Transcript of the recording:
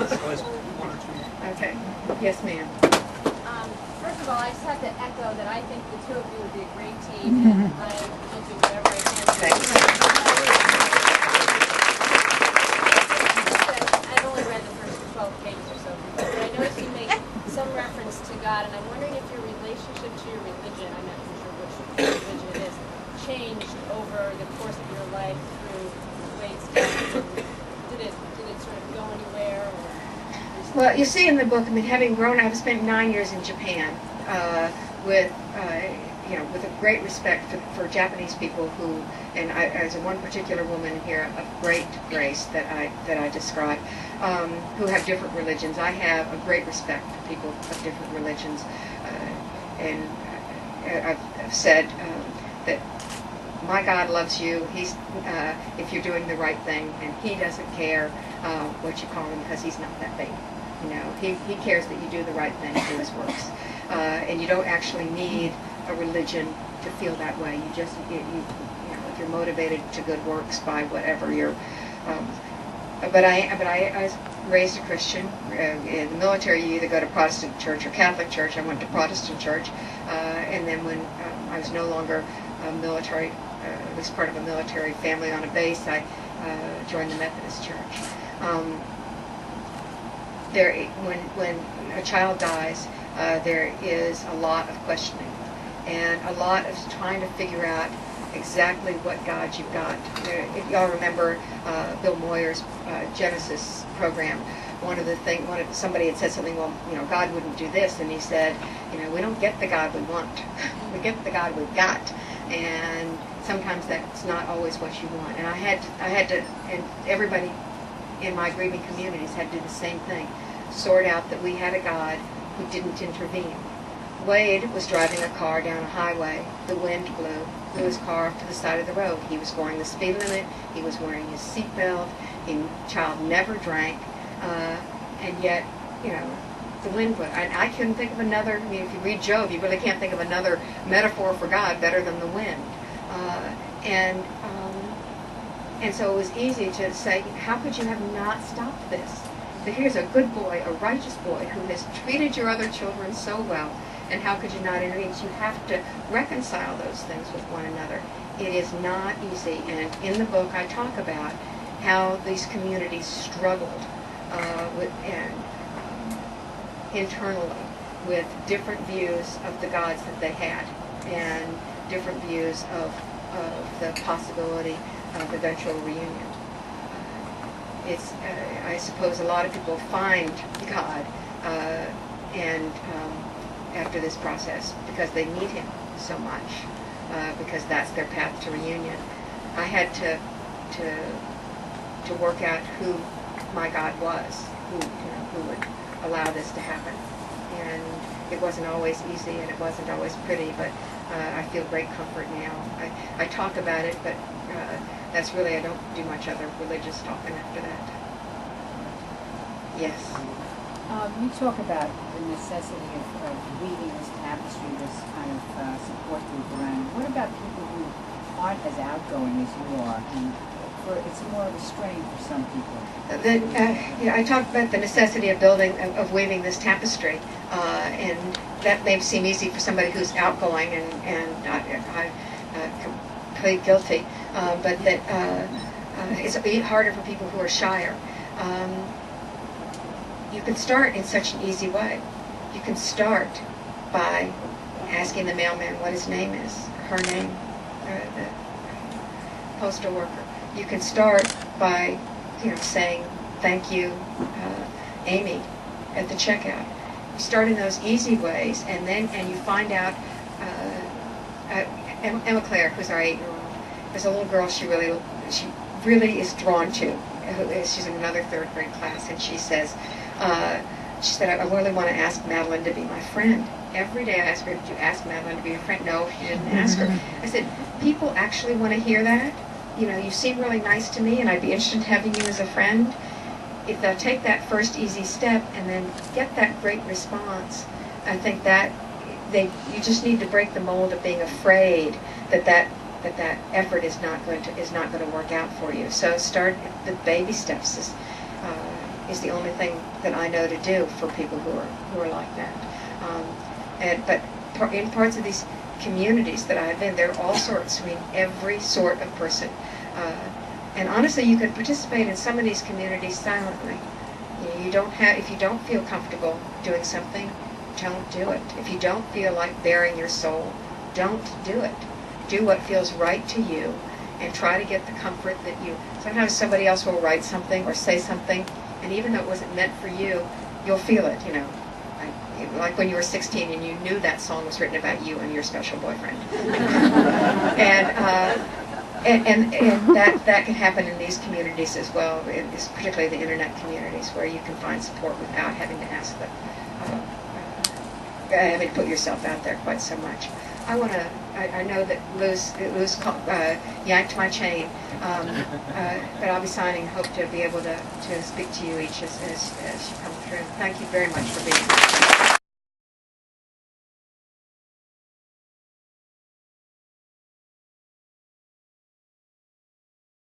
One or two. Okay. Yes, ma'am. First of all, I just have to echo that I think the two of you would be a great team, and I will do whatever I can. Thanks. I've only read the first 12 pages or so, but I noticed you make some reference to God, and I'm wondering if your relationship to your religion, I'm not even sure which religion it is, changed over the course of your life through ways done. Did it sort of go anywhere? Well, you see in the book, I mean, having grown, I've spent 9 years in Japan with a great respect for Japanese people who, and as one particular woman here of great grace that I describe, who have different religions. I have a great respect for people of different religions, and I've said that my God loves you. He's if you're doing the right thing, and He doesn't care what you call Him because He's not that big. You know, he cares that you do the right thing, do His works, and you don't actually need a religion to feel that way. You just, you know, if you're motivated to good works by whatever you're. But I was raised a Christian. In the military, you either go to Protestant church or Catholic church. I went to Protestant church, and then when I was no longer military, was part of a military family on a base, I joined the Methodist church. When a child dies, there is a lot of questioning and a lot of trying to figure out exactly what God you've got. If y'all remember Bill Moyer's Genesis program, somebody had said something, well, you know, God wouldn't do this, and he said, you know, we don't get the God we want, we get the God we've got, and sometimes that's not always what you want. And I had to, and everybody in my grieving communities had to do the same thing, sort out that we had a God who didn't intervene. Wade was driving a car down a highway. The wind blew his car off to the side of the road. He was going the speed limit. He was wearing his seatbelt. The child never drank, and yet, you know, the wind blew. I couldn't think of another. I mean, if you read Job, you really can't think of another metaphor for God better than the wind. And so it was easy to say, how could you have not stopped this? But here's a good boy, a righteous boy, who has treated your other children so well, and how could you not intervene? You have to reconcile those things with one another. It is not easy, and in the book I talk about how these communities struggled internally with different views of the gods that they had, and different views of the possibility of eventual reunion. I suppose a lot of people find God after this process because they need Him so much, because that's their path to reunion. I had to work out who my God was, who would allow this to happen, and it wasn't always easy and it wasn't always pretty, but I feel great comfort now. I talk about it, but that's really, I don't do much other religious talking after that. Yes. You talk about the necessity of weaving this tapestry, this kind of support group around. What about people who aren't as outgoing as you are, and it's more of a strain for some people? I talked about the necessity of weaving this tapestry, and that may seem easy for somebody who's outgoing, and I plead guilty, but that it's a bit harder for people who are shyer. You can start in such an easy way. You can start by asking the mailman what his name is, her name, the postal worker. You can start by, saying thank you, Amy, at the checkout. You start in those easy ways, and you find out. Emma Claire, who's our 8-year-old, there's a little girl she really is drawn to. She's in another 3rd grade class, and she said, I really want to ask Madeline to be my friend. Every day I ask her, did you ask Madeline to be your friend? No, she didn't ask her. I said, people actually want to hear that. You seem really nice to me, and I'd be interested in having you as a friend. If they'll take that first easy step and then get that great response, I think that you just need to break the mold of being afraid that effort is not going to work out for you. So start the baby steps. is the only thing that I know to do for people who are like that. But in parts of these communities that I've been, there are all sorts. I mean, every sort of person. And honestly, you can participate in some of these communities silently. You don't have, if you don't feel comfortable doing something, don't do it. If you don't feel like bearing your soul, don't do it. Do what feels right to you, and try to get the comfort that you. Sometimes somebody else will write something or say something, and even though it wasn't meant for you, you'll feel it. Like when you were 16 and you knew that song was written about you and your special boyfriend. And that can happen in these communities as well, particularly the internet communities, where you can find support without having to ask having to put yourself out there quite so much. I know that Lou's yanked my chain, but I'll be signing. Hope to be able to speak to you each as you come through. Thank you very much for being here.